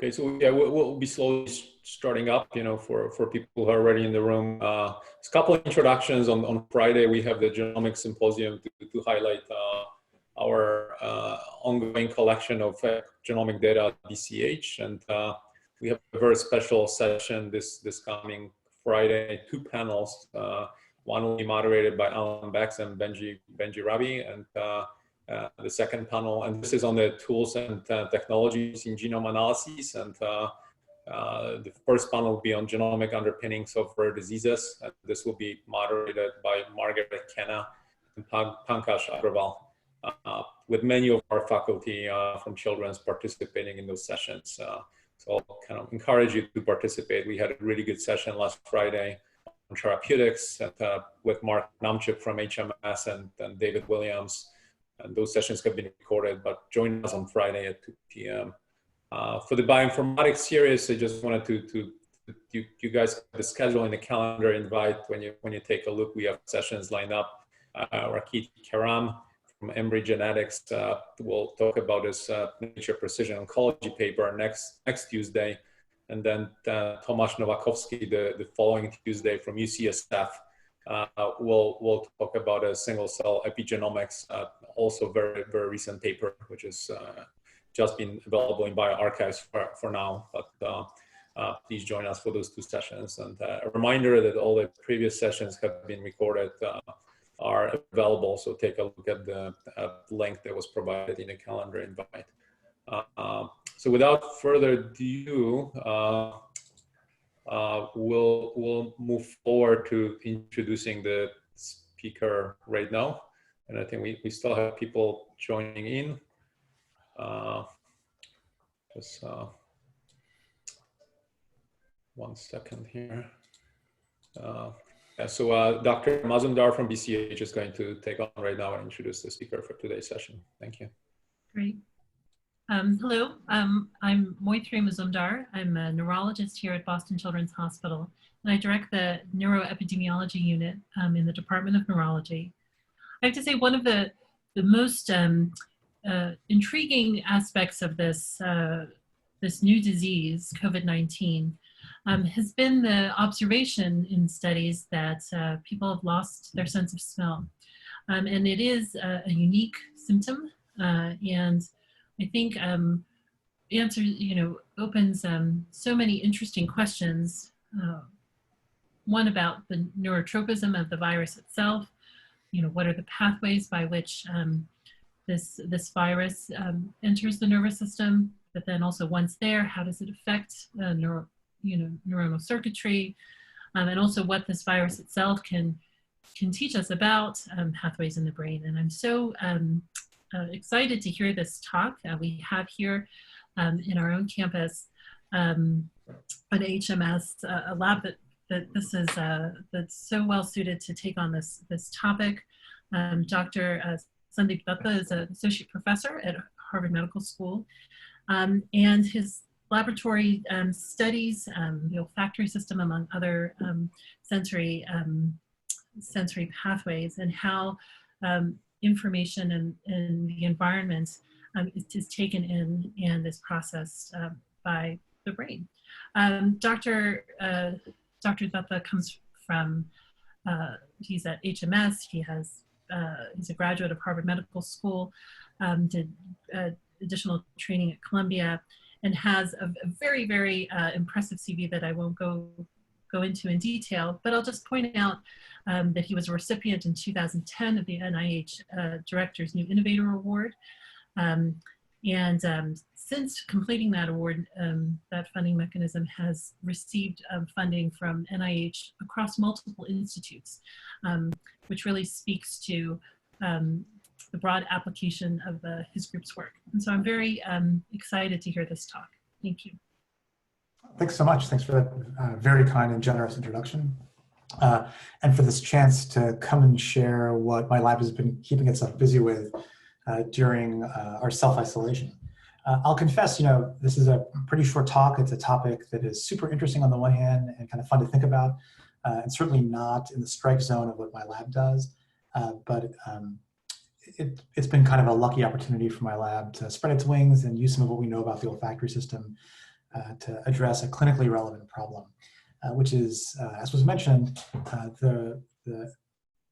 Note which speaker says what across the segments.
Speaker 1: Okay, so yeah, we'll be slowly starting up, for people who are already in the room. There's a couple of introductions. On Friday, we have the Genomic Symposium to highlight our ongoing collection of genomic data at BCH. And we have a very special session this coming Friday, 2 panels. One will be moderated by Alan Bex and Benji Rabi, and the second panel, and this is on the tools and technologies in genome analysis. And the first panel will be on genomic underpinnings of rare diseases. And this will be moderated by Margaret Kenna and Pankaj Agrawal, with many of our faculty from Children's participating in those sessions. So I'll kind of encourage you to participate. We had a really good session last Friday on therapeutics with Mark Namchuk from HMS and David Williams. And those sessions have been recorded, but join us on Friday at 2 p.m. For the bioinformatics series, I just wanted to you guys have the schedule in the calendar invite. When you take a look, we have sessions lined up. Rakit Karam from Embry Genetics will talk about his Nature Precision Oncology paper next Tuesday. And then Tomasz Nowakovsky the following Tuesday from UCSF. We'll talk about a single cell epigenomics, also very, very recent paper, which has just been available in bioRXiv for now, but please join us for those 2 sessions. And a reminder that all the previous sessions have been recorded, are available, so take a look at the link that was provided in the calendar invite. So without further ado, we'll move forward to introducing the speaker right now. And I think we still have people joining in. Just 1 second here. So Dr. Mazumdar from BCH is going to take on right now and introduce the speaker for today's session. Thank you.
Speaker 2: Great. Hello, I'm Moithri Mazumdar. I'm a neurologist here at Boston Children's Hospital, and I direct the neuroepidemiology unit in the Department of Neurology. I have to say one of the most intriguing aspects of this, this new disease, COVID-19, has been the observation in studies that people have lost their sense of smell. And it is a unique symptom, and I think opens so many interesting questions. One about the neurotropism of the virus itself. What are the pathways by which this virus enters the nervous system? But then also once there, how does it affect neuronal circuitry? And also what this virus itself can teach us about pathways in the brain. And I'm so excited to hear this talk. We have here in our own campus at HMS a lab that's so well suited to take on this topic. Dr. Sandeep Datta is an associate professor at Harvard Medical School, and his laboratory studies the olfactory system, among other sensory pathways, and how information in the environment is taken in and is processed by the brain. Dr. Datta comes from, he's at HMS, he's a graduate of Harvard Medical School, did additional training at Columbia, and has a very, very impressive CV that I won't go into in detail, but I'll just point out that he was a recipient in 2010 of the NIH Director's New Innovator Award. Since completing that award, that funding mechanism has received funding from NIH across multiple institutes, which really speaks to the broad application of his group's work. And so I'm very excited to hear this talk. Thank you.
Speaker 3: Thanks so much. Thanks for that very kind and generous introduction. And for this chance to come and share what my lab has been keeping itself busy with during our self-isolation. I'll confess, this is a pretty short talk. It's a topic that is super interesting on the one hand and kind of fun to think about, and certainly not in the strike zone of what my lab does. But it's been kind of a lucky opportunity for my lab to spread its wings and use some of what we know about the olfactory system to address a clinically relevant problem, which is, as was mentioned, the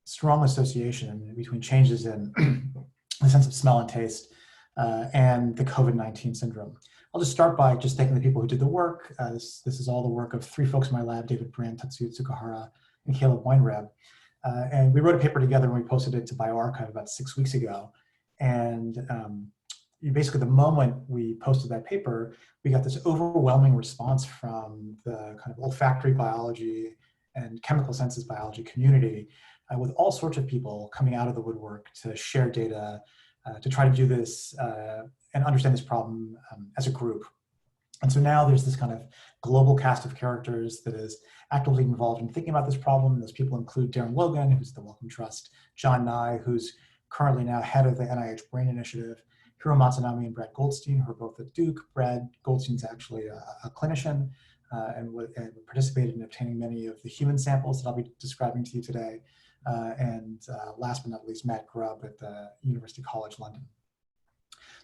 Speaker 3: strong association between changes in the sense of smell and taste and the COVID-19 syndrome. I'll just start by just thanking the people who did the work. This is all the work of 3 folks in my lab, David Brand, Tatsuya Tsukahara, and Caleb Weinreb. And we wrote a paper together and we posted it to BioRXiv about 6 weeks ago. And basically the moment we posted that paper, we got this overwhelming response from the kind of olfactory biology and chemical senses biology community with all sorts of people coming out of the woodwork to share data, to try to do this and understand this problem as a group. And so now there's this kind of global cast of characters that is actively involved in thinking about this problem. Those people include Darren Logan, who's the Wellcome Trust, John Nye, who's currently now head of the NIH Brain Initiative, Hiro Matsunami and Brad Goldstein, who are both at Duke. Brad Goldstein's actually a clinician and participated in obtaining many of the human samples that I'll be describing to you today. And last but not least, Matt Grubb at the University College London.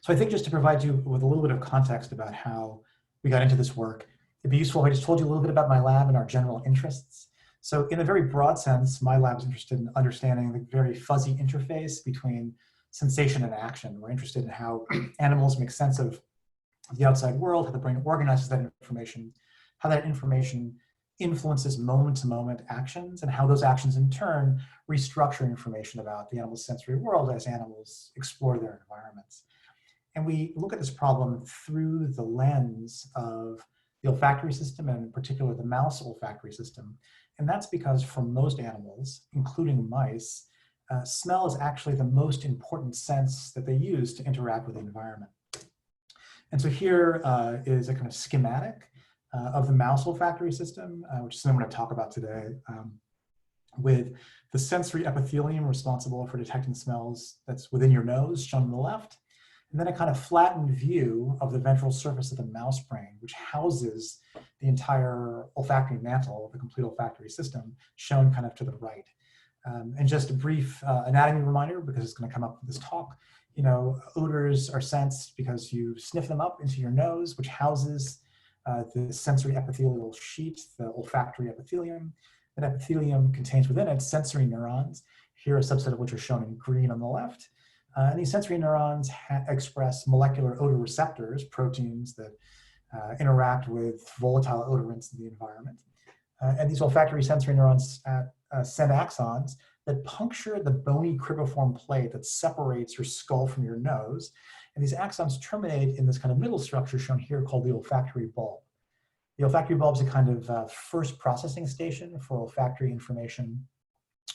Speaker 3: So I think just to provide you with a little bit of context about how we got into this work, it'd be useful if I just told you a little bit about my lab and our general interests. So in a very broad sense, my lab is interested in understanding the very fuzzy interface between sensation and action. We're interested in how animals make sense of the outside world, how the brain organizes that information, how that information influences moment-to-moment actions, and how those actions in turn restructure information about the animal's sensory world as animals explore their environments. And we look at this problem through the lens of the olfactory system, and in particular the mouse olfactory system. And that's because for most animals, including mice, smell is actually the most important sense that they use to interact with the environment. And so here is a kind of schematic of the mouse olfactory system, which is something I'm going to talk about today, with the sensory epithelium responsible for detecting smells that's within your nose, shown on the left, and then a kind of flattened view of the ventral surface of the mouse brain, which houses the entire olfactory mantle of the complete olfactory system, shown kind of to the right. And just a brief anatomy reminder, because it's going to come up in this talk, you know, odors are sensed because you sniff them up into your nose, which houses the sensory epithelial sheet, the olfactory epithelium. That epithelium contains within it sensory neurons, here a subset of which are shown in green on the left. And these sensory neurons express molecular odor receptors, proteins that interact with volatile odorants in the environment. And these olfactory sensory neurons send axons that puncture the bony cribriform plate that separates your skull from your nose. And these axons terminate in this kind of middle structure shown here called the olfactory bulb. The olfactory bulb is a kind of first processing station for olfactory information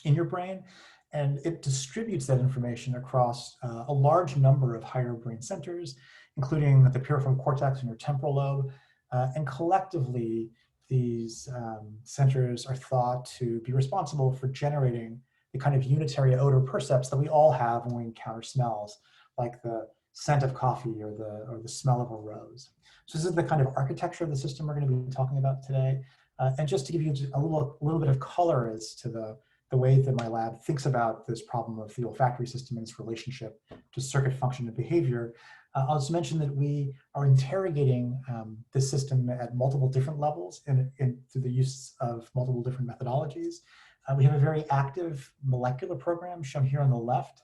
Speaker 3: in your brain. And it distributes that information across a large number of higher brain centers, including the piriform cortex and your temporal lobe. And collectively, these centers are thought to be responsible for generating the kind of unitary odor percepts that we all have when we encounter smells, like the scent of coffee or the smell of a rose. So this is the kind of architecture of the system we're going to be talking about today. And just to give you a little bit of color as to the way that my lab thinks about this problem of the olfactory system and its relationship to circuit function and behavior, I'll just mention that we are interrogating this system at multiple different levels through the use of multiple different methodologies. We have a very active molecular program shown here on the left,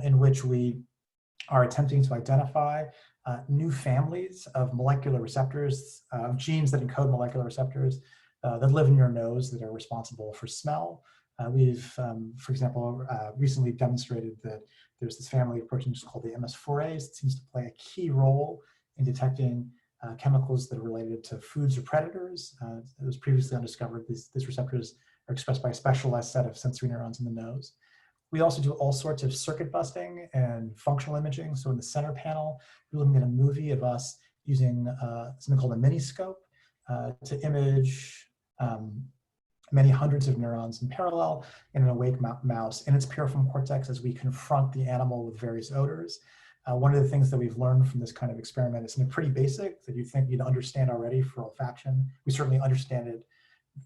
Speaker 3: in which we are attempting to identify new families of molecular receptors, genes that encode molecular receptors that live in your nose that are responsible for smell. We've, for example, recently demonstrated that there's this family of proteins called the MS4As that seems to play a key role in detecting chemicals that are related to foods or predators. It was previously undiscovered. These receptors are expressed by a specialized set of sensory neurons in the nose. We also do all sorts of circuit busting and functional imaging. So in the center panel, you're looking at a movie of us using something called a miniscope to image many hundreds of neurons in parallel in an awake mouse in its piriform cortex as we confront the animal with various odors. One of the things that we've learned from this kind of experiment is something pretty basic that you'd think you'd understand already for olfaction. We certainly understand it,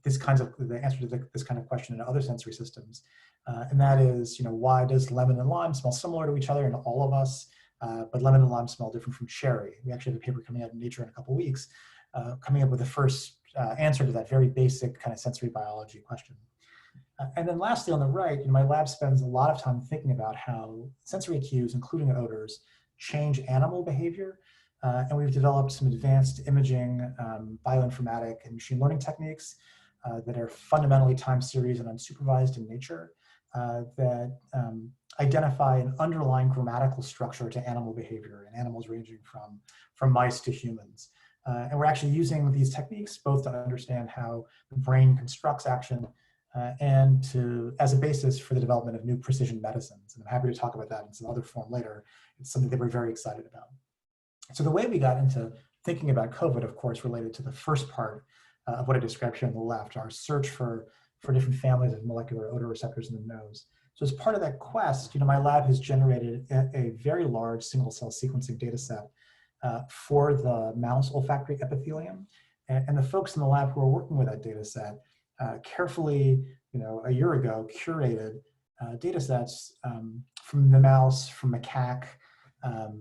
Speaker 3: the answer to this kind of question in other sensory systems. And that is, why does lemon and lime smell similar to each other in all of us, but lemon and lime smell different from cherry? We actually have a paper coming out in Nature in a couple of weeks coming up with the first answer to that very basic kind of sensory biology question. And then lastly, on the right, my lab spends a lot of time thinking about how sensory cues, including odors, change animal behavior. And we've developed some advanced imaging, bioinformatic, and machine learning techniques that are fundamentally time series and unsupervised in nature that identify an underlying grammatical structure to animal behavior in animals ranging from mice to humans. And we're actually using these techniques both to understand how the brain constructs action and as a basis for the development of new precision medicines. And I'm happy to talk about that in some other form later. It's something that we're very excited about. So the way we got into thinking about COVID, of course, related to the first part of what I described here on the left, our search for different families of molecular odor receptors in the nose. So as part of that quest, my lab has generated a very large single-cell sequencing data set for the mouse olfactory epithelium. And the folks in the lab who are working with that data set carefully, a year ago, curated data sets from the mouse, from macaque,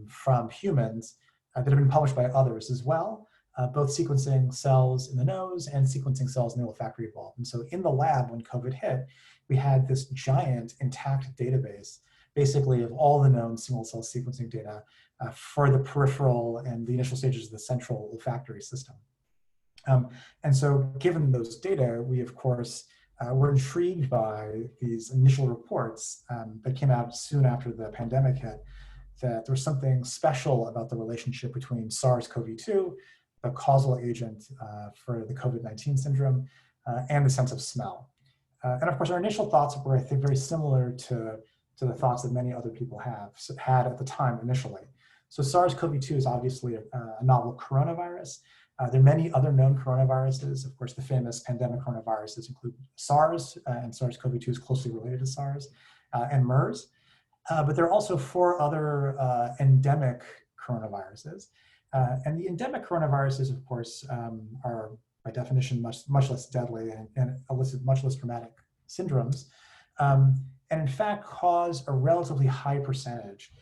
Speaker 3: from humans that have been published by others as well, both sequencing cells in the nose and sequencing cells in the olfactory bulb. And so in the lab, when COVID hit, we had this giant intact database, basically of all the known single-cell sequencing data for the peripheral and the initial stages of the central olfactory system. And so given those data, we, of course, were intrigued by these initial reports that came out soon after the pandemic hit, that there was something special about the relationship between SARS-CoV-2, the causal agent for the COVID-19 syndrome, and the sense of smell. And of course, our initial thoughts were, I think, very similar to the thoughts that many other people had at the time initially. So SARS-CoV-2 is obviously a novel coronavirus. There are many other known coronaviruses. Of course, the famous pandemic coronaviruses include SARS, and SARS-CoV-2 is closely related to SARS, and MERS. But there are also 4 other endemic coronaviruses. And the endemic coronaviruses, of course, are by definition much less deadly and elicit much less dramatic syndromes, and in fact cause a relatively high percentage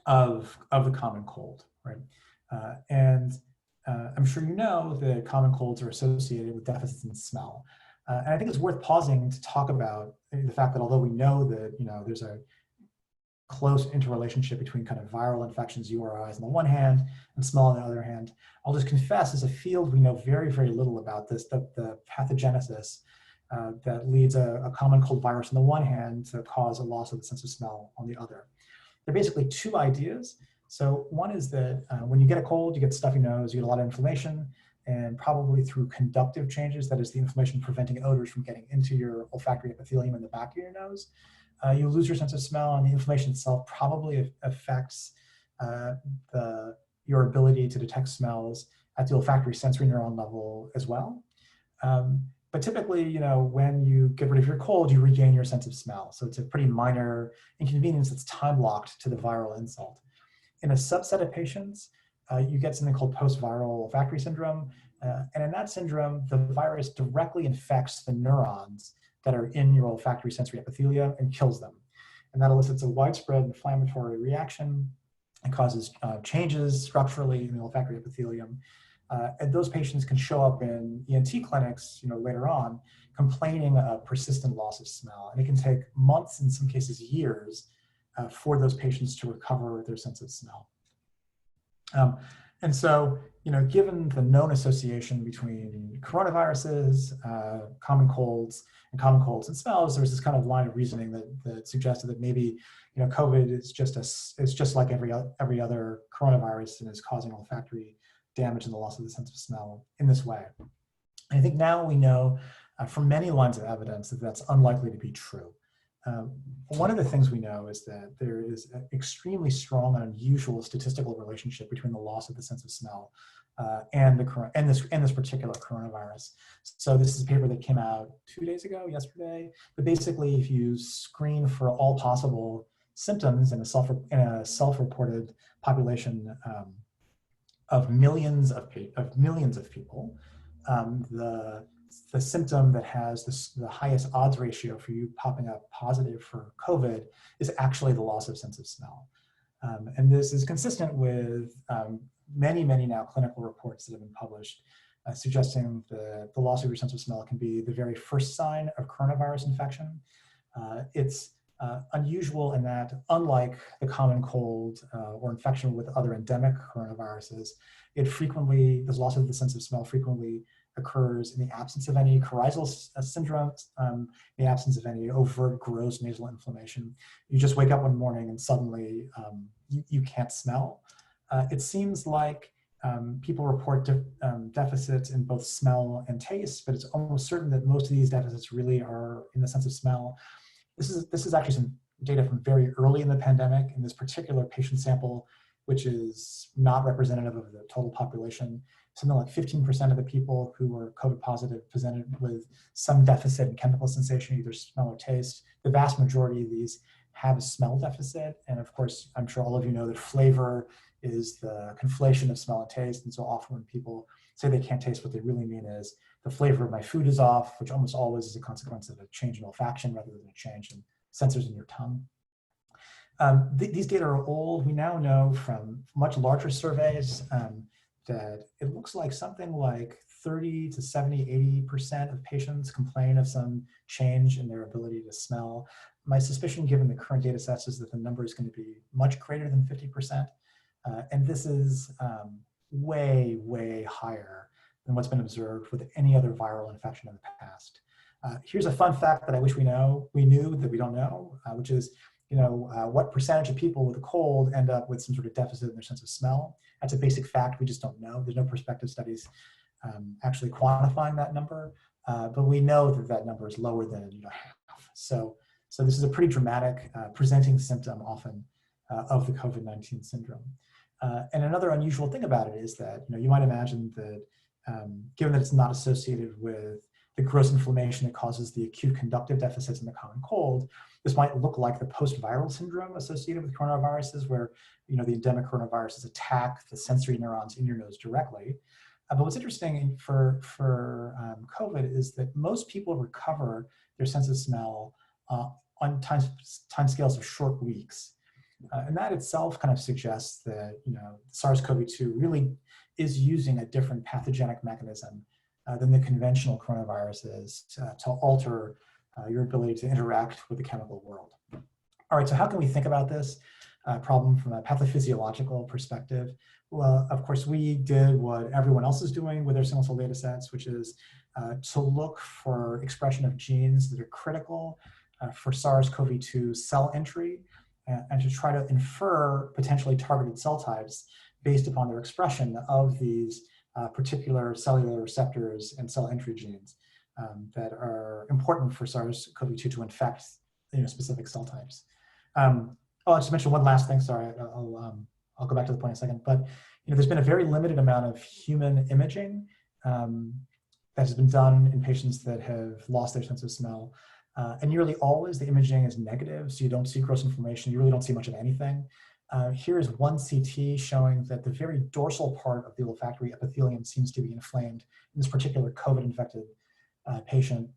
Speaker 3: of the common cold, right? I'm sure you know that common colds are associated with deficits in smell. And I think it's worth pausing to talk about the fact that although we know that there's a close interrelationship between kind of viral infections, URIs on the one hand, and smell on the other hand, I'll just confess, as a field, we know very, very little about this, the pathogenesis that leads a common cold virus on the one hand to cause a loss of the sense of smell on the other. There are basically 2 ideas. So one is that when you get a cold, you get stuffy nose, you get a lot of inflammation, and probably through conductive changes, that is the inflammation preventing odors from getting into your olfactory epithelium in the back of your nose, you lose your sense of smell, and the inflammation itself probably affects your ability to detect smells at the olfactory sensory neuron level as well. But typically, when you get rid of your cold, you regain your sense of smell. So it's a pretty minor inconvenience that's time-locked to the viral insult. In a subset of patients, you get something called post-viral olfactory syndrome. And in that syndrome, the virus directly infects the neurons that are in your olfactory sensory epithelia and kills them. And that elicits a widespread inflammatory reaction. It causes changes structurally in the olfactory epithelium. And those patients can show up in ENT clinics, later on, complaining of persistent loss of smell. And it can take months, in some cases years, for those patients to recover their sense of smell. And so, given the known association between coronaviruses, common colds and smells, there's this kind of line of reasoning that suggested that maybe, COVID is just like every other coronavirus and is causing olfactory damage and the loss of the sense of smell in this way. And I think now we know from many lines of evidence that that's unlikely to be true. One of the things we know is that there is an extremely strong and unusual statistical relationship between the loss of the sense of smell and this particular coronavirus. So this is a paper that came out yesterday. But basically, if you screen for all possible symptoms in a self-reported population of millions of people, the symptom that has the highest odds ratio for you popping up positive for COVID is actually the loss of sense of smell. And this is consistent with many now clinical reports that have been published suggesting the loss of your sense of smell can be the very first sign of coronavirus infection. It's unusual in that, unlike the common cold or infection with other endemic coronaviruses, this loss of the sense of smell frequently occurs in the absence of any coryzal syndrome, in the absence of any overt gross nasal inflammation. You just wake up one morning and suddenly you can't smell. It seems like people report deficits in both smell and taste, but it's almost certain that most of these deficits really are in the sense of smell. This is actually some data from very early in the pandemic. In this particular patient sample, which is not representative of the total population, something like 15% of the people who were COVID positive presented with some deficit in chemical sensation, either smell or taste. The vast majority of these have a smell deficit. And of course, I'm sure all of you know that flavor is the conflation of smell and taste. And so often when people say they can't taste, what they really mean is the flavor of my food is off, which almost always is a consequence of a change in olfaction rather than a change in sensors in your tongue. These data are old. We now know from much larger surveys that it looks like something like 30 to 70, 80% of patients complain of some change in their ability to smell. My suspicion, given the current data sets, is that the number is going to be much greater than 50%. And this is way higher than what's been observed with any other viral infection in the past. Here's a fun fact that I wish we knew that we don't know, which is, what percentage of people with a cold end up with some sort of deficit in their sense of smell. That's a basic fact we just don't know. There's no prospective studies actually quantifying that number, but we know that that number is lower than half. So this is a pretty dramatic presenting symptom often of the COVID-19 syndrome. And another unusual thing about it is that you might imagine that given that it's not associated with the gross inflammation that causes the acute conductive deficits in the common cold, this might look like the post-viral syndrome associated with coronaviruses, where the endemic coronaviruses attack the sensory neurons in your nose directly. But what's interesting for COVID is that most people recover their sense of smell on time scales of short weeks. And that itself kind of suggests that SARS-CoV-2 really is using a different pathogenic mechanism than the conventional coronaviruses to alter your ability to interact with the chemical world. All right, so how can we think about this problem from a pathophysiological perspective? Well, of course, we did what everyone else is doing with their single-cell data sets, which is to look for expression of genes that are critical for SARS-CoV-2 cell entry, and to try to infer potentially targeted cell types based upon their expression of these particular cellular receptors and cell entry genes that are important for SARS-CoV-2 to infect specific cell types. I'll just mention one last thing. Sorry, I'll go back to the point in a second. But there's been a very limited amount of human imaging that has been done in patients that have lost their sense of smell. And nearly always the imaging is negative, so you don't see gross inflammation. You really don't see much of anything. Here is one CT showing that the very dorsal part of the olfactory epithelium seems to be inflamed in this particular COVID-infected patient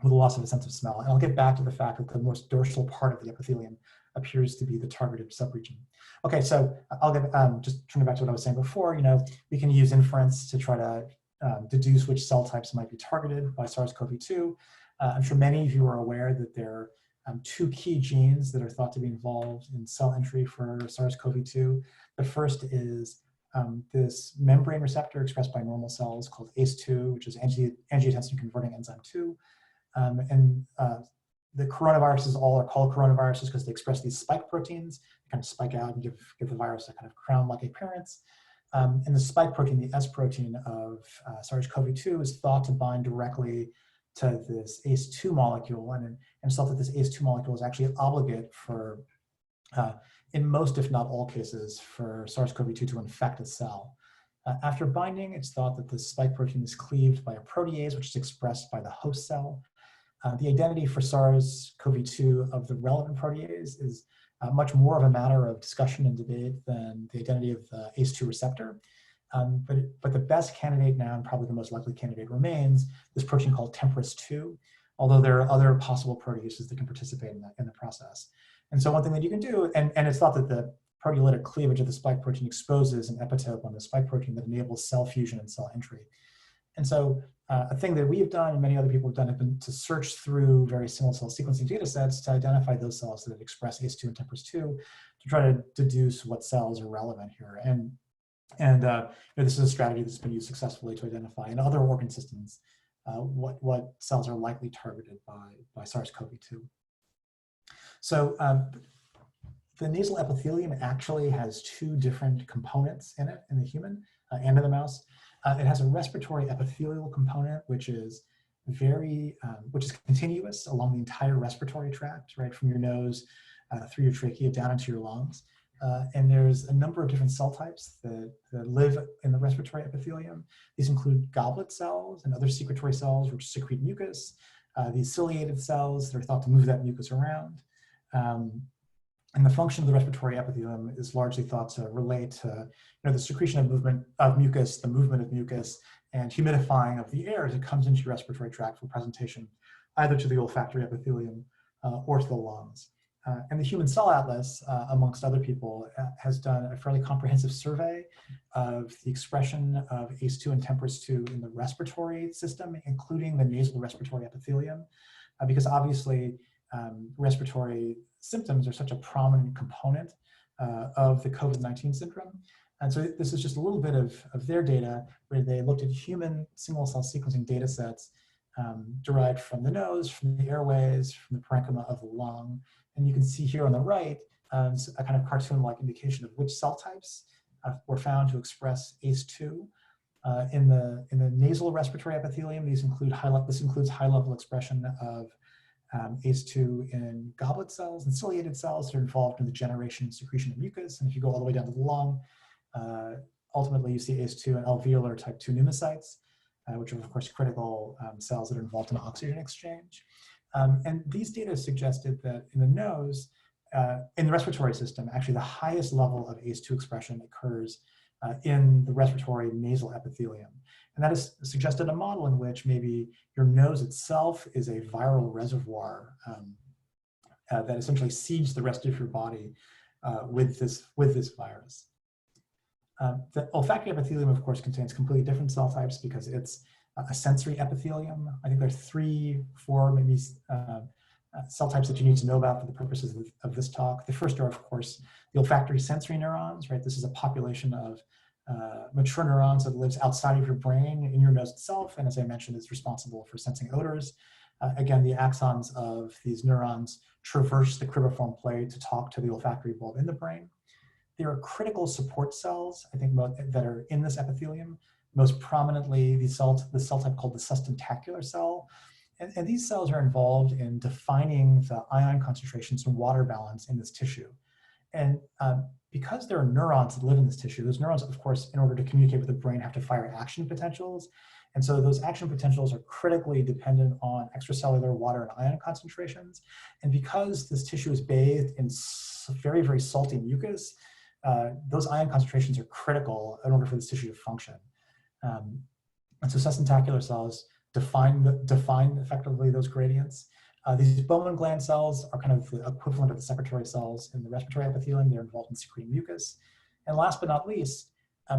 Speaker 3: with a loss of a sense of smell. And I'll get back to the fact that the most dorsal part of the epithelium appears to be the targeted subregion. Okay, so I'll get just turning back to what I was saying before. We can use inference to try to deduce which cell types might be targeted by SARS-CoV-2. I'm sure many of you are aware that there are two key genes that are thought to be involved in cell entry for SARS-CoV-2. The first is this membrane receptor expressed by normal cells called ACE2, which is angiotensin converting enzyme 2. The coronaviruses all are called coronaviruses because they express these spike proteins. They kind of spike out and give the virus a kind of crown-like appearance. And the spike protein, the S protein of SARS-CoV-2, is thought to bind directly to this ACE2 molecule, and it's thought that this ACE2 molecule is actually obligate for, in most if not all cases, for SARS-CoV-2 to infect a cell. After binding, it's thought that the spike protein is cleaved by a protease, which is expressed by the host cell. The identity for SARS-CoV-2 of the relevant protease is much more of a matter of discussion and debate than the identity of the ACE2 receptor. But the best candidate now, and probably the most likely candidate, remains this protein called TMPRSS2, although there are other possible proteases that can participate in the process. And so one thing that you can do, and it's thought that proteolytic cleavage of the spike protein exposes an epitope on the spike protein that enables cell fusion and cell entry. And so a thing that we have done and many other people have done have been to search through various single cell sequencing data sets to identify those cells that express ACE2 and TMPRSS2 to try to deduce what cells are relevant here. And this is a strategy that's been used successfully to identify in other organ systems what cells are likely targeted by SARS-CoV-2. So the nasal epithelium actually has two different components in it, in the human and in the mouse. It has a respiratory epithelial component, which is continuous along the entire respiratory tract, right from your nose through your trachea down into your lungs. And there's a number of different cell types that live in the respiratory epithelium. These include goblet cells and other secretory cells which secrete mucus, these ciliated cells that are thought to move that mucus around. And the function of the respiratory epithelium is largely thought to relate to the secretion of mucus, the movement of mucus, and humidifying of the air as it comes into your respiratory tract for presentation either to the olfactory epithelium or to the lungs. And the Human Cell Atlas, amongst other people, has done a fairly comprehensive survey of the expression of ACE2 and TMPRSS2 in the respiratory system, including the nasal respiratory epithelium, because obviously respiratory symptoms are such a prominent component of the COVID-19 syndrome. And so this is just a little bit of their data where they looked at human single cell sequencing data sets derived from the nose, from the airways, from the parenchyma of the lung. And you can see here on the right a kind of cartoon-like indication of which cell types were found to express ACE2. In the nasal respiratory epithelium, this includes high-level expression of ACE2 in goblet cells and ciliated cells that are involved in the generation and secretion of mucus. And if you go all the way down to the lung, ultimately you see ACE2 and alveolar type 2 pneumocytes, which are of course critical cells that are involved in oxygen exchange. And these data suggested that in the nose, in the respiratory system, actually the highest level of ACE2 expression occurs in the respiratory nasal epithelium. And that has suggested a model in which maybe your nose itself is a viral reservoir that essentially seeds the rest of your body with this virus. The olfactory epithelium, of course, contains completely different cell types because it's a sensory epithelium. I think there's 3, 4, maybe cell types that you need to know about for the purposes of this talk. The first are, of course, the olfactory sensory neurons, right? This is a population of mature neurons that lives outside of your brain in your nose itself. And as I mentioned, is responsible for sensing odors. Again, the axons of these neurons traverse the cribriform plate to talk to the olfactory bulb in the brain. There are critical support cells, I think, that are in this epithelium. Most prominently, the cell type called the sustentacular cell. And these cells are involved in defining the ion concentrations and water balance in this tissue. And because there are neurons that live in this tissue, those neurons, of course, in order to communicate with the brain, have to fire action potentials. And so those action potentials are critically dependent on extracellular water and ion concentrations. And because this tissue is bathed in very, very salty mucus, those ion concentrations are critical in order for this tissue to function. And so sustentacular cells define effectively those gradients. These Bowman gland cells are kind of the equivalent of the secretory cells in the respiratory epithelium. They're involved in secreting mucus. And last but not least,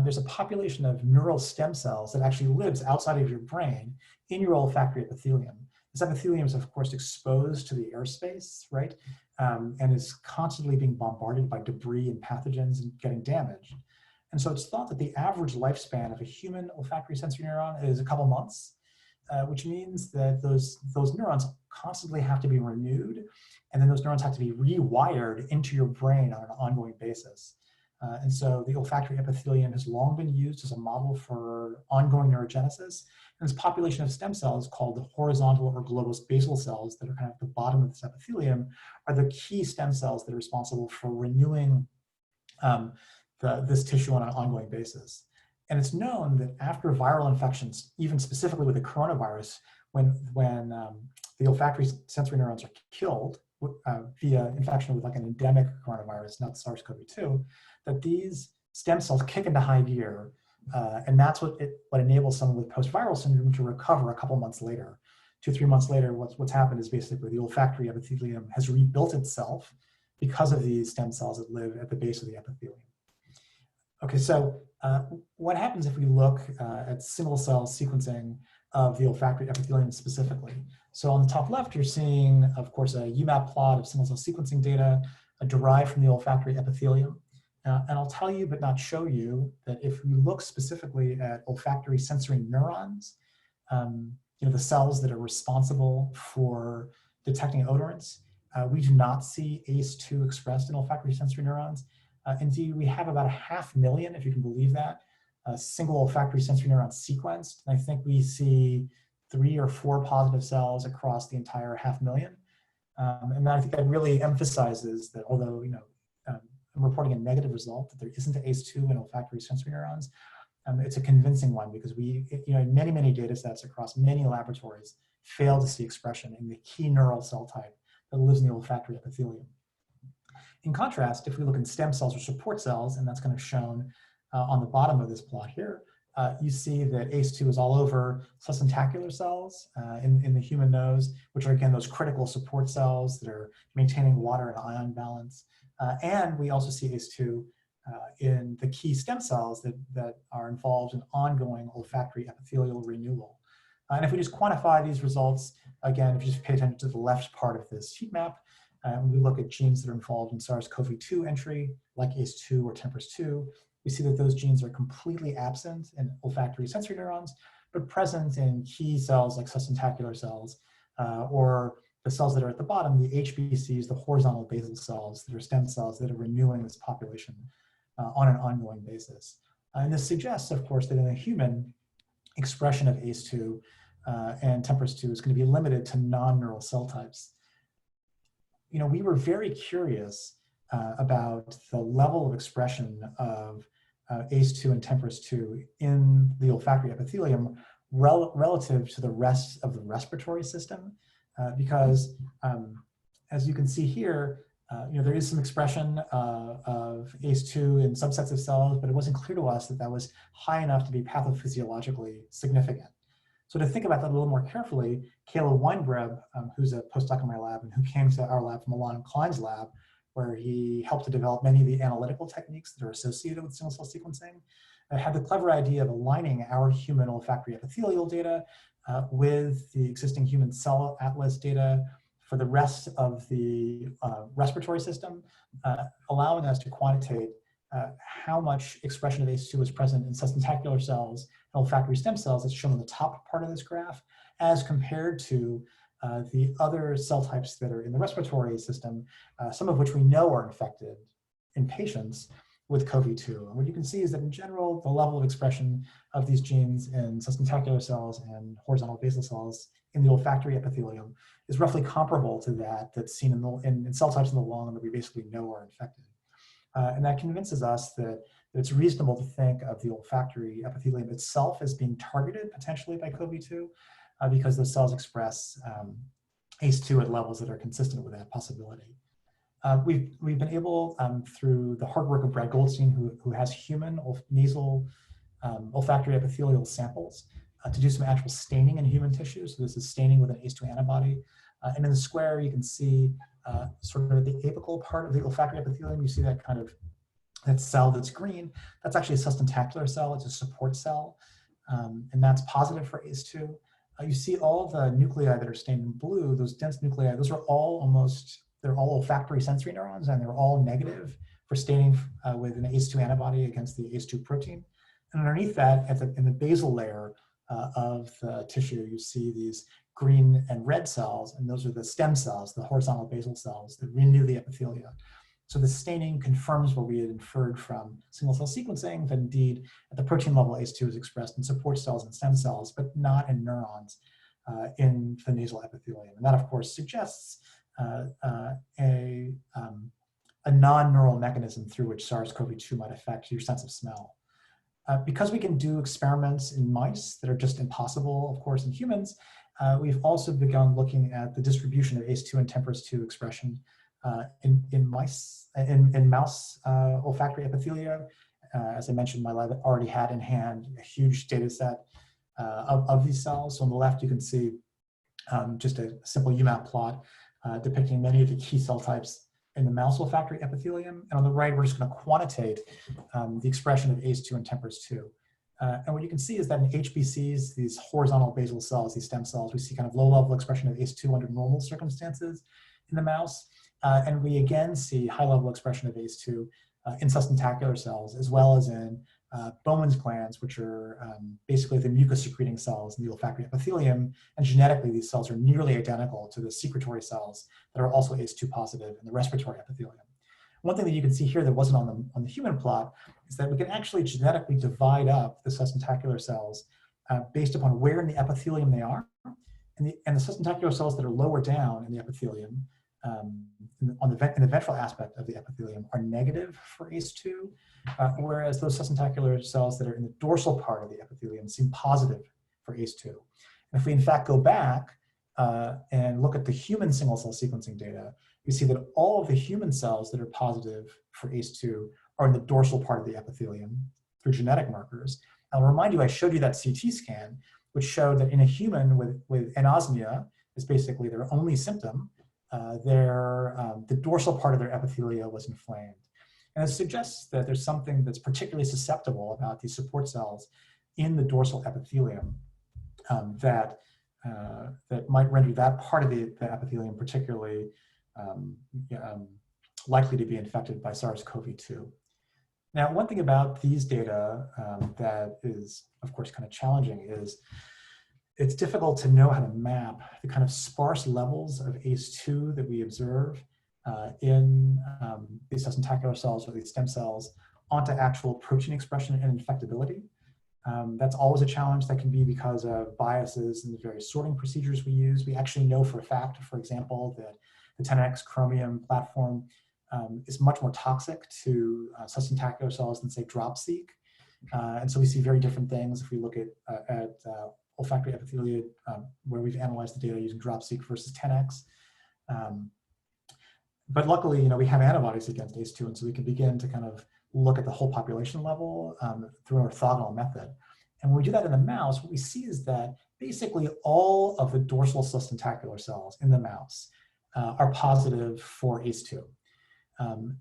Speaker 3: there's a population of neural stem cells that actually lives outside of your brain in your olfactory epithelium. This epithelium is, of course, exposed to the airspace, right? And is constantly being bombarded by debris and pathogens and getting damaged. And so it's thought that the average lifespan of a human olfactory sensory neuron is a couple months, which means that those neurons constantly have to be renewed, and then those neurons have to be rewired into your brain on an ongoing basis. And so the olfactory epithelium has long been used as a model for ongoing neurogenesis. And this population of stem cells called the horizontal or globose basal cells that are kind of at the bottom of this epithelium are the key stem cells that are responsible for renewing this tissue on an ongoing basis. And it's known that after viral infections, even specifically with the coronavirus, when the olfactory sensory neurons are killed via infection with like an endemic coronavirus, not SARS-CoV-2, that these stem cells kick into high gear, and that's what enables someone with post-viral syndrome to recover a couple months later. 2-3 months later, what's happened is basically the olfactory epithelium has rebuilt itself because of these stem cells that live at the base of the epithelium. Okay, so what happens if we look at single cell sequencing of the olfactory epithelium specifically? So on the top left, you're seeing, of course, a UMAP plot of single cell sequencing data derived from the olfactory epithelium. And I'll tell you, but not show you, that if we look specifically at olfactory sensory neurons, the cells that are responsible for detecting odorants, we do not see ACE2 expressed in olfactory sensory neurons. Indeed, we have about 500,000, if you can believe that, single olfactory sensory neurons sequenced. And I think we see 3 or 4 positive cells across the entire 500,000. And I think that really emphasizes that although I'm reporting a negative result, that there isn't an ACE2 in olfactory sensory neurons, it's a convincing one, because we, in many data sets across many laboratories, fail to see expression in the key neural cell type that lives in the olfactory epithelium. In contrast, if we look in stem cells or support cells, and that's kind of shown on the bottom of this plot here, you see that ACE2 is all over substentacular cells in the human nose, which are, again, those critical support cells that are maintaining water and ion balance. And we also see ACE2 in the key stem cells that are involved in ongoing olfactory epithelial renewal. And if we just quantify these results, again, if you just pay attention to the left part of this heat map, when we look at genes that are involved in SARS-CoV-2 entry, like ACE2 or TMPRSS2, we see that those genes are completely absent in olfactory sensory neurons, but present in key cells like substentacular cells, or the cells that are at the bottom, the HBCs, the horizontal basal cells, that are stem cells that are renewing this population on an ongoing basis. And this suggests, of course, that in a human, expression of ACE2 and TMPRSS2 is going to be limited to non-neural cell types. We were very curious about the level of expression of ACE2 and TMPRSS2 in the olfactory epithelium relative to the rest of the respiratory system, because as you can see here, there is some expression of ACE2 in subsets of cells, but it wasn't clear to us that that was high enough to be pathophysiologically significant. So to think about that a little more carefully, Caleb Weinbreb, who's a postdoc in my lab and who came to our lab from Alon Klein's lab, where he helped to develop many of the analytical techniques that are associated with single cell sequencing, had the clever idea of aligning our human olfactory epithelial data with the existing human cell atlas data for the rest of the respiratory system, allowing us to quantitate how much expression of ACE2 is present in substentacular cells and olfactory stem cells, that's shown on the top part of this graph, as compared to the other cell types that are in the respiratory system, some of which we know are infected in patients with CoV-2. And what you can see is that in general, the level of expression of these genes in substentacular cells and horizontal basal cells in the olfactory epithelium is roughly comparable to that's seen in cell types in the lung that we basically know are infected. And that convinces us that it's reasonable to think of the olfactory epithelium itself as being targeted potentially by CoV-2 because those cells express ACE2 at levels that are consistent with that possibility. We've been able, through the hard work of Brad Goldstein, who has human nasal olfactory epithelial samples, to do some actual staining in human tissue. So this is staining with an ACE2 antibody. And in the square, you can see sort of the apical part of the olfactory epithelium. You see that kind of that cell that's green. That's actually a substentacular cell. It's a support cell. And that's positive for ACE2. You see all the nuclei that are stained in blue, those dense nuclei, those are all they're all olfactory sensory neurons, and they're all negative for staining with an ACE2 antibody against the ACE2 protein. And underneath that, in the basal layer of the tissue, you see these green and red cells, and those are the stem cells, the horizontal basal cells that renew the epithelia. So the staining confirms what we had inferred from single cell sequencing, that indeed at the protein level ACE2 is expressed in support cells and stem cells, but not in neurons in the nasal epithelium. And that, of course, suggests a non-neural mechanism through which SARS-CoV-2 might affect your sense of smell. Because we can do experiments in mice that are just impossible, of course, in humans, we've also begun looking at the distribution of ACE2 and TMPRSS2 expression in mouse olfactory epithelia. As I mentioned, my lab already had in hand a huge data set of these cells. So on the left, you can see just a simple UMAP plot depicting many of the key cell types in the mouse olfactory epithelium. And on the right, we're just going to quantitate the expression of ACE2 and TMPRSS2. And what you can see is that in HBCs, these horizontal basal cells, these stem cells, we see kind of low-level expression of ACE2 under normal circumstances in the mouse. And we again see high-level expression of ACE2 in sustentacular cells, as well as in Bowman's glands, which are basically the mucus-secreting cells in the olfactory epithelium. And genetically, these cells are nearly identical to the secretory cells that are also ACE2 positive in the respiratory epithelium. One thing that you can see here that wasn't on the human plot is that we can actually genetically divide up the sustentacular cells based upon where in the epithelium they are. And the sustentacular cells that are lower down in the epithelium, in the ventral aspect of the epithelium, are negative for ACE2, whereas those sustentacular cells that are in the dorsal part of the epithelium seem positive for ACE2. And if we in fact go back and look at the human single cell sequencing data, we see that all of the human cells that are positive for ACE2 are in the dorsal part of the epithelium through genetic markers. I'll remind you, I showed you that CT scan, which showed that in a human with anosmia, is basically their only symptom, the dorsal part of their epithelia was inflamed. And it suggests that there's something that's particularly susceptible about these support cells in the dorsal epithelium that might render that part of the epithelium particularly likely to be infected by SARS-CoV-2. Now, one thing about these data that is, of course, kind of challenging is it's difficult to know how to map the kind of sparse levels of ACE2 that we observe in these sustentacular cells or these stem cells onto actual protein expression and infectability. That's always a challenge that can be because of biases in the various sorting procedures we use. We actually know for a fact, for example, that the 10x chromium platform is much more toxic to sustentacular cells than, say, Dropseq. And so we see very different things if we look at olfactory epithelia, where we've analyzed the data using Dropseq versus 10x. But luckily, we have antibodies against ACE2, and so we can begin to kind of look at the whole population level through an orthogonal method. And when we do that in the mouse, what we see is that basically all of the dorsal sustentacular cells in the mouse are positive for ACE2.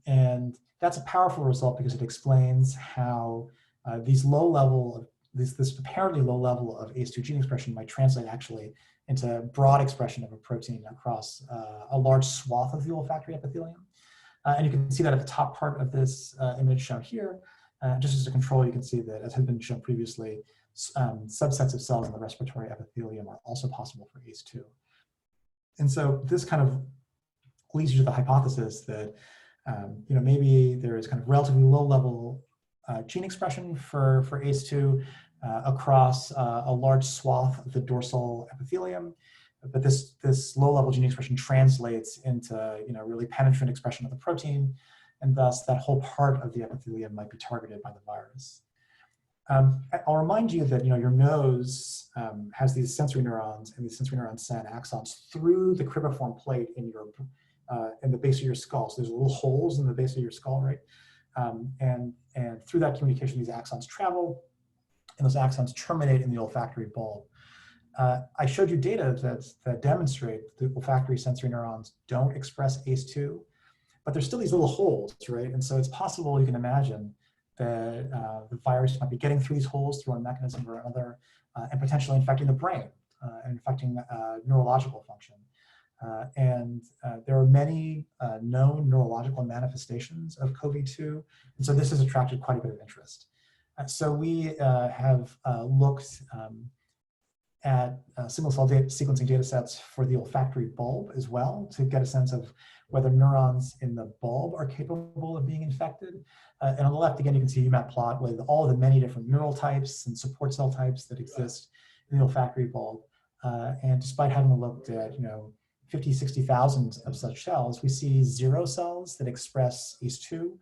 Speaker 3: And that's a powerful result because it explains how this apparently low level of ACE2 gene expression might translate actually into broad expression of a protein across a large swath of the olfactory epithelium. And you can see that at the top part of this image shown here. Just as a control, you can see that, as had been shown previously, subsets of cells in the respiratory epithelium are also possible for ACE2. And so this kind of leads you to the hypothesis that maybe there is kind of relatively low level gene expression for ACE2 across a large swath of the dorsal epithelium, but this low level gene expression translates into really penetrant expression of the protein, and thus that whole part of the epithelium might be targeted by the virus. I'll remind you that your nose has these sensory neurons, and these sensory neurons send axons through the cribriform plate in the base of your skull. So there's little holes in the base of your skull, right? And through that communication, these axons travel, and those axons terminate in the olfactory bulb. I showed you data that demonstrate the olfactory sensory neurons don't express ACE2, but there's still these little holes, right? And so it's possible, you can imagine, that the virus might be getting through these holes through one mechanism or another, and potentially infecting the brain and infecting neurological function. And there are many known neurological manifestations of COVID-2, and so this has attracted quite a bit of interest. So we have looked at single cell sequencing data sets for the olfactory bulb as well to get a sense of whether neurons in the bulb are capable of being infected. And on the left, again, you can see a UMAP plot with all of the many different neural types and support cell types that exist in the olfactory bulb. And despite having looked at 50, 60,000 of such cells, we see 0 cells that express ACE2.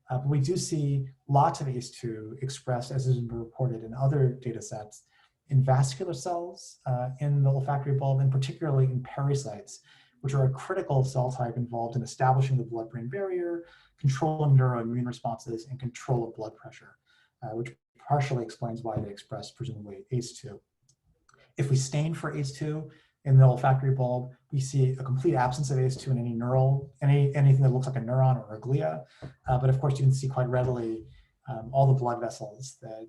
Speaker 3: But we do see lots of ACE2 expressed, as has been reported in other data sets, in vascular cells in the olfactory bulb, and particularly in pericytes, which are a critical cell type involved in establishing the blood-brain barrier, controlling neuroimmune responses, and control of blood pressure, which partially explains why they express, presumably, ACE2. If we stain for ACE2 in the olfactory bulb, we see a complete absence of ACE2 in anything that looks like a neuron or a glia. But of course, you can see quite readily all the blood vessels that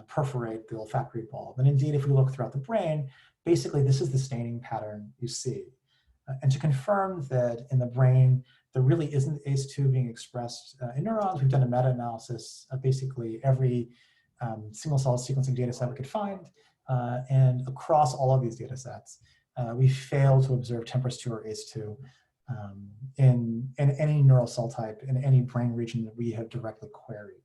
Speaker 3: perforate the olfactory bulb. And indeed, if we look throughout the brain, basically this is the staining pattern you see. And to confirm that in the brain, there really isn't ACE2 being expressed in neurons, we've done a meta-analysis of basically every single cell sequencing data set we could find. And across all of these data sets, we failed to observe TMPRSS2 or ACE2 in any neural cell type in any brain region that we have directly queried.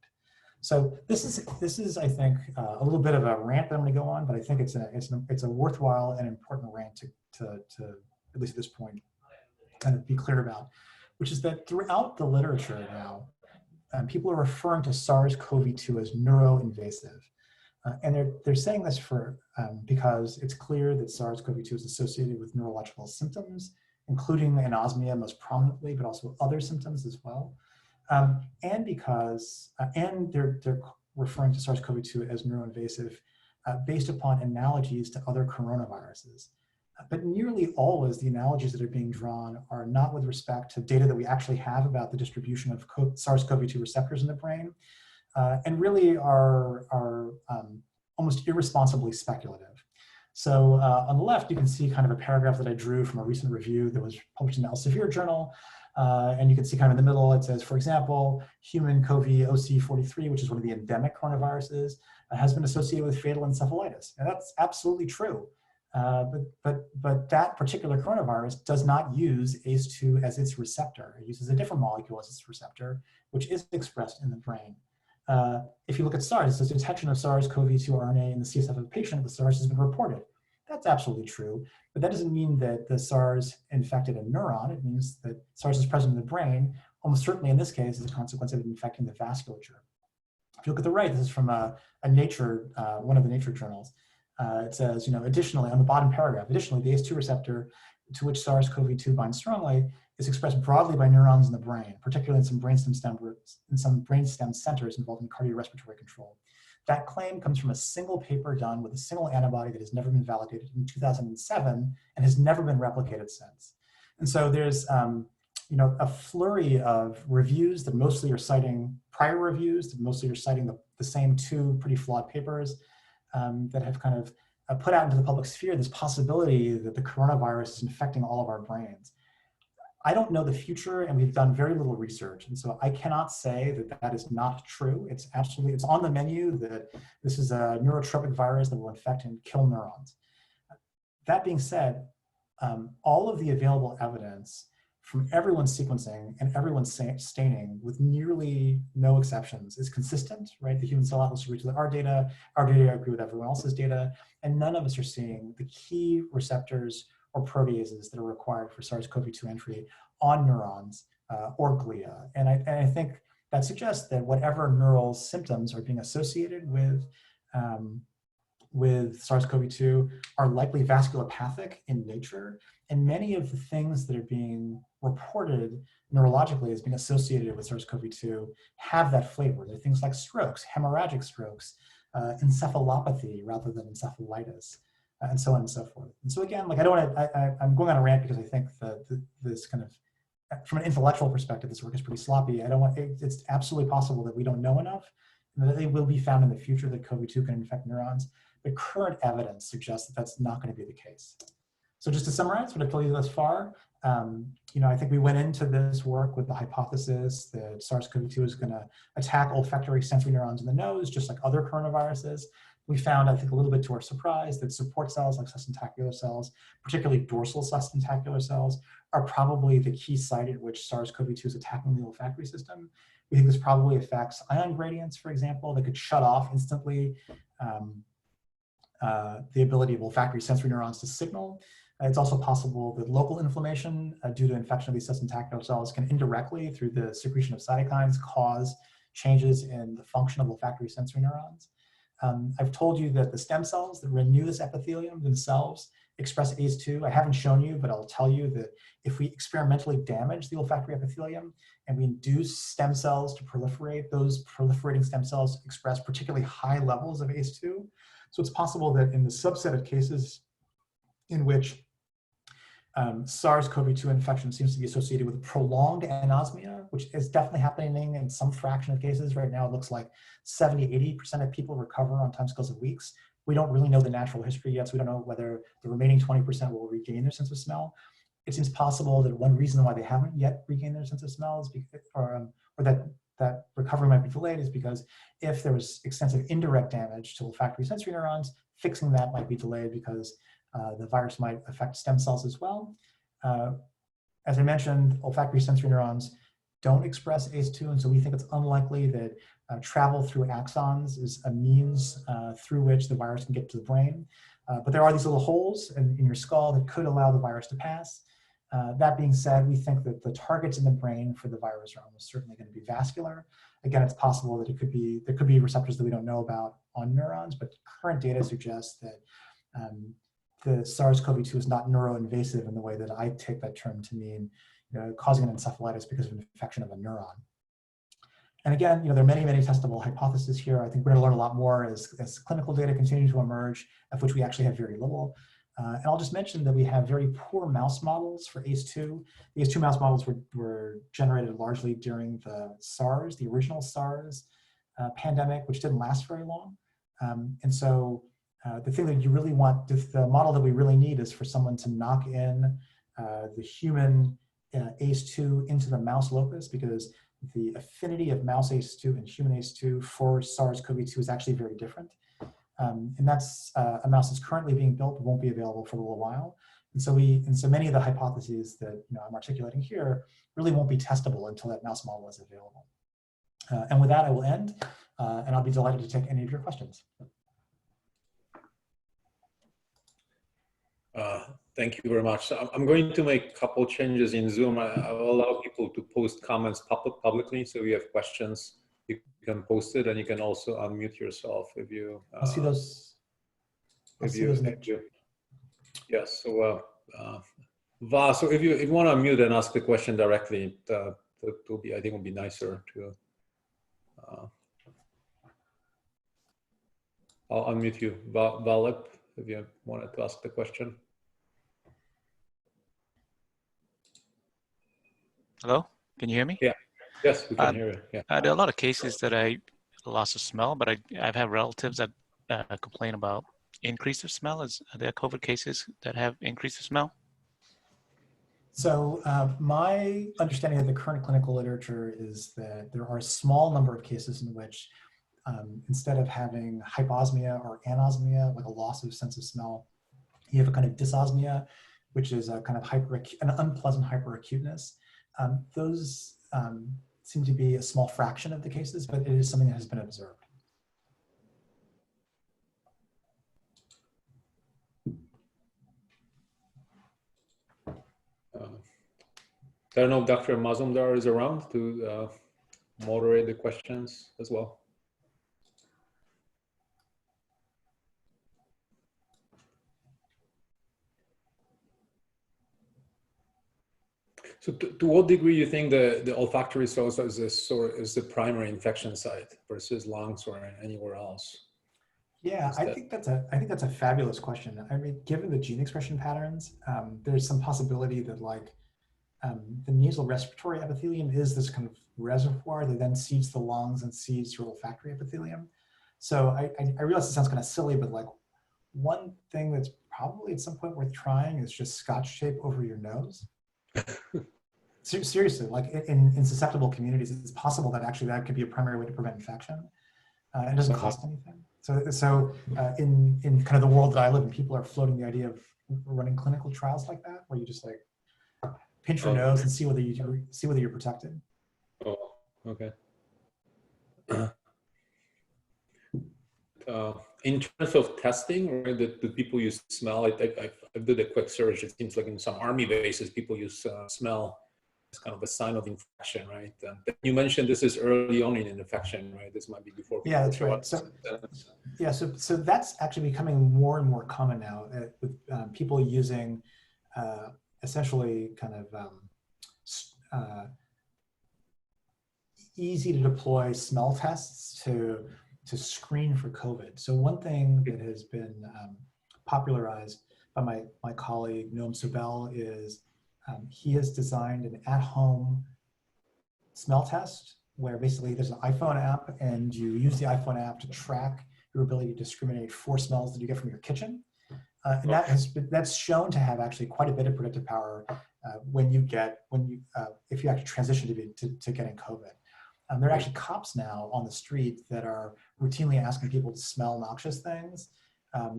Speaker 3: So this is I think a little bit of a rant that I'm going to go on, but I think it's a worthwhile and important rant to at least at this point kind of be clear about, which is that throughout the literature now, people are referring to SARS-CoV-2 as neuroinvasive. And they're saying this because it's clear that SARS-CoV-2 is associated with neurological symptoms, including anosmia most prominently, but also other symptoms as well. And because, and they're referring to SARS-CoV-2 as neuroinvasive based upon analogies to other coronaviruses. But nearly always the analogies that are being drawn are not with respect to data that we actually have about the distribution of SARS-CoV-2 receptors in the brain, and really are almost irresponsibly speculative. So on the left, you can see kind of a paragraph that I drew from a recent review that was published in the Elsevier journal. And you can see kind of in the middle, it says, for example, human CoV-OC43, which is one of the endemic coronaviruses, has been associated with fatal encephalitis. And that's absolutely true. But that particular coronavirus does not use ACE2 as its receptor. It uses a different molecule as its receptor, which is expressed in the brain. If you look at SARS, it says detection of SARS-CoV-2 RNA in the CSF of a patient with SARS has been reported. That's absolutely true, but that doesn't mean that the SARS infected a neuron. It means that SARS is present in the brain, almost certainly in this case as a consequence of it infecting the vasculature. If you look at the right, this is from a Nature, one of the Nature journals. It says, additionally, on the bottom paragraph, additionally, the ACE2 receptor to which SARS-CoV-2 binds strongly is expressed broadly by neurons in the brain, particularly in some brainstem centers involved in cardiorespiratory control. That claim comes from a single paper done with a single antibody that has never been validated in 2007 and has never been replicated since. And so there's a flurry of reviews that mostly are citing prior reviews, that mostly are citing the same two pretty flawed papers that have kind of put out into the public sphere this possibility that the coronavirus is infecting all of our brains. I don't know the future, and we've done very little research, and so I cannot say that that is not true. It's on the menu that this is a neurotropic virus that will infect and kill neurons. That being said, all of the available evidence from everyone's sequencing and everyone's staining, with nearly no exceptions, is consistent, right? The human cell atlas agrees with our data agree with everyone else's data, and none of us are seeing the key receptors or proteases that are required for SARS-CoV-2 entry on neurons or glia. And I think that suggests that whatever neural symptoms are being associated with SARS-CoV-2 are likely vasculopathic in nature, and many of the things that are being reported neurologically as being associated with SARS-CoV-2 have that flavor. There are things like strokes, hemorrhagic strokes, encephalopathy rather than encephalitis, and so on and so forth. And so again, like I'm going on a rant because I think that this kind of, from an intellectual perspective, this work is pretty sloppy. It's absolutely possible that we don't know enough, and that it will be found in the future that COVID-2 can infect neurons. But current evidence suggests that that's not going to be the case. So just to summarize what I've told you thus far, I think we went into this work with the hypothesis that SARS-CoV-2 is going to attack olfactory sensory neurons in the nose, just like other coronaviruses. We found, I think a little bit to our surprise, that support cells like sustentacular cells, particularly dorsal sustentacular cells, are probably the key site at which SARS-CoV-2 is attacking the olfactory system. We think this probably affects ion gradients, for example, that could shut off instantly the ability of olfactory sensory neurons to signal. It's also possible that local inflammation due to infection of these sustentacular cells can indirectly, through the secretion of cytokines, cause changes in the function of olfactory sensory neurons. I've told you that the stem cells that renew this epithelium themselves express ACE2. I haven't shown you, but I'll tell you that if we experimentally damage the olfactory epithelium and we induce stem cells to proliferate, those proliferating stem cells express particularly high levels of ACE2. So it's possible that in the subset of cases in which SARS-CoV-2 infection seems to be associated with prolonged anosmia, which is definitely happening in some fraction of cases. Right now, it looks like 70–80% of people recover on timescales of weeks. We don't really know the natural history yet, so we don't know whether the remaining 20% will regain their sense of smell. It seems possible that one reason why they haven't yet regained their sense of smell is because, or that recovery might be delayed is because if there was extensive indirect damage to olfactory sensory neurons, fixing that might be delayed because the virus might affect stem cells as well. As I mentioned, olfactory sensory neurons don't express ACE2, and so we think it's unlikely that travel through axons is a means through which the virus can get to the brain. But there are these little holes in your skull that could allow the virus to pass. That being said, we think that the targets in the brain for the virus are almost certainly going to be vascular. Again, it's possible that there could be receptors that we don't know about on neurons, but current data suggests that the SARS-CoV-2 is not neuroinvasive in the way that I take that term to mean, causing an encephalitis because of an infection of a neuron. And again, there are many, many testable hypotheses here. I think we're going to learn a lot more as clinical data continue to emerge, of which we actually have very little. And I'll just mention that we have very poor mouse models for ACE2. The ACE2 mouse models were generated largely during the original SARS pandemic, which didn't last very long. And so the thing that you really want, the model that we really need is for someone to knock in the human ACE2 into the mouse locus, because the affinity of mouse ACE2 and human ACE2 for SARS-CoV-2 is actually very different. And that's a mouse that's currently being built, but won't be available for a little while. And so many of the hypotheses that I'm articulating here really won't be testable until that mouse model is available. And with that, I will end, and I'll be delighted to take any of your questions.
Speaker 1: Thank you very much. I'm going to make a couple changes in Zoom. I will allow people to post comments publicly. So if you have questions, you can post it, and you can also unmute yourself if you.
Speaker 3: I'll see those.
Speaker 1: Yes. So, Va, so if you want to unmute and ask the question directly, that will be, I think, would be nicer to. I'll unmute you, Valip, if you wanted to ask the question.
Speaker 4: Hello, can you hear me?
Speaker 1: Yeah. Yes, we can hear you. Yeah.
Speaker 4: There are a lot of cases that I loss of smell, but I've had relatives that complain about increase of smell. Are there COVID cases that have increase of smell?
Speaker 3: So my understanding of the current clinical literature is that there are a small number of cases in which instead of having hyposmia or anosmia, like a loss of sense of smell, you have a kind of dysosmia, which is a kind of an unpleasant hyperacuteness. Those seem to be a small fraction of the cases, but it is something that has been observed.
Speaker 1: I don't know if Dr. Mazumdar is around to moderate the questions as well. So to what degree you think the olfactory source is the primary infection site versus lungs or anywhere else?
Speaker 3: Yeah, I think that's a fabulous question. I mean, given the gene expression patterns, there's some possibility that the nasal respiratory epithelium is this kind of reservoir that then seeds the lungs and seeds your olfactory epithelium. So I realize it sounds kind of silly, but one thing that's probably at some point worth trying is just Scotch tape over your nose. Seriously, in susceptible communities, it's possible that actually that could be a primary way to prevent infection. It doesn't cost anything. So in kind of the world that I live in, people are floating the idea of running clinical trials like that, where you just pinch your nose and see whether you're protected.
Speaker 1: Oh, okay. In terms of testing, right, the people use smell. I did a quick search. It seems like in some army bases, people use smell as kind of a sign of infection, right? You mentioned this is early on in an infection, right? This might be before.
Speaker 3: Yeah, that's right. So that's actually becoming more and more common now with people using essentially kind of easy to deploy smell tests to screen for COVID. So one thing that has been popularized by my colleague Noam Sobel is he has designed an at-home smell test where basically there's an iPhone app and you use the iPhone app to track your ability to discriminate for smells that you get from your kitchen. And that's shown to have actually quite a bit of predictive power if you actually transition to getting COVID. There are actually cops now on the street that are routinely asking people to smell noxious things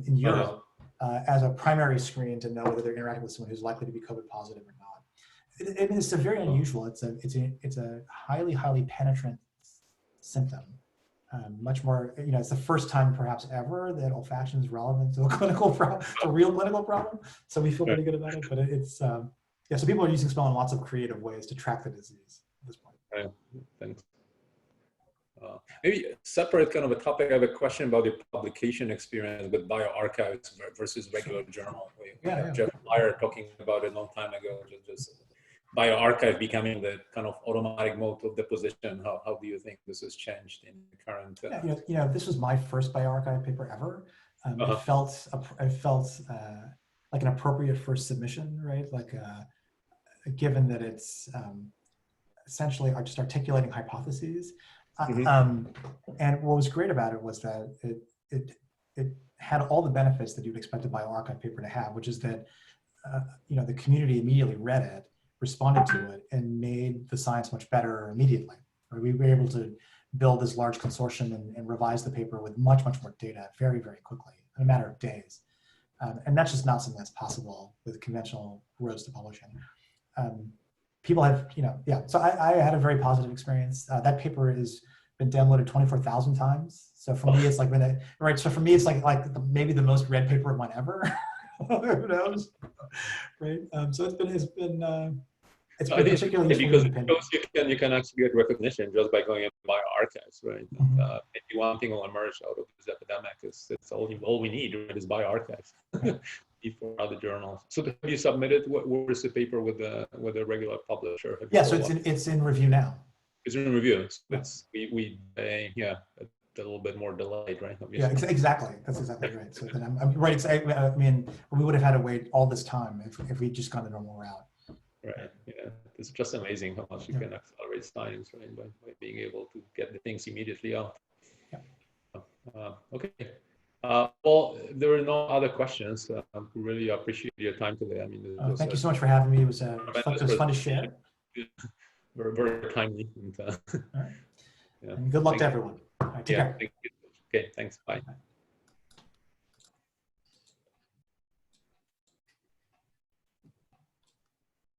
Speaker 3: in Europe as a primary screen to know whether they're interacting with someone who's likely to be COVID positive or not. It's a very unusual. It's a highly penetrant symptom. Much more, it's the first time perhaps ever that olfaction is relevant to a clinical problem, a real clinical problem. So we feel pretty good about it. But it's so people are using smell in lots of creative ways to track the disease at this point.
Speaker 1: Right. Thanks. Maybe separate kind of a topic. I have a question about the publication experience with BioRXiv versus regular journal. Jeff Lyer talking about it a long time ago. Just BioRXiv becoming the kind of automatic mode of deposition. How do you think this has changed in the current?
Speaker 3: This was my first BioRXiv paper ever. It felt like an appropriate first submission, right? Like given that it's essentially just articulating hypotheses. And what was great about it was that it had all the benefits that you'd expect a BioRXiv paper to have, which is that the community immediately read it, responded to it, and made the science much better immediately. Right? We were able to build this large consortium and revise the paper with much more data very quickly in a matter of days. And that's just not something that's possible with conventional roads to publishing. People have, so I had a very positive experience. That paper has been downloaded 24,000 times. So for me, it's like, so for me, it's like maybe the most read paper of mine ever. Who knows, right? So it's been particularly
Speaker 1: because it shows you can actually get recognition just by going into BioRXiv, right? Maybe one thing will emerge out of this epidemic is all we need, right, is BioRXiv before other journals. So have you submitted? Where is the paper with a regular publisher?
Speaker 3: So it's in review now.
Speaker 1: It's in review. So a little bit more delayed, right?
Speaker 3: Yeah, exactly. That's exactly right. So then I'm right. I mean, we would have had to wait all this time if we'd just gone the normal route.
Speaker 1: Right. Yeah. It's just amazing how much you can accelerate science, right? By being able to get the things immediately out. Yeah. Okay. Well, there are no other questions. Really appreciate your time today. I mean,
Speaker 3: thank you so much for having me. It was fun to share.
Speaker 1: Very timely. And,
Speaker 3: all right. And good luck to everyone. All right, take care.
Speaker 1: Thank you. Okay. Thanks. Bye.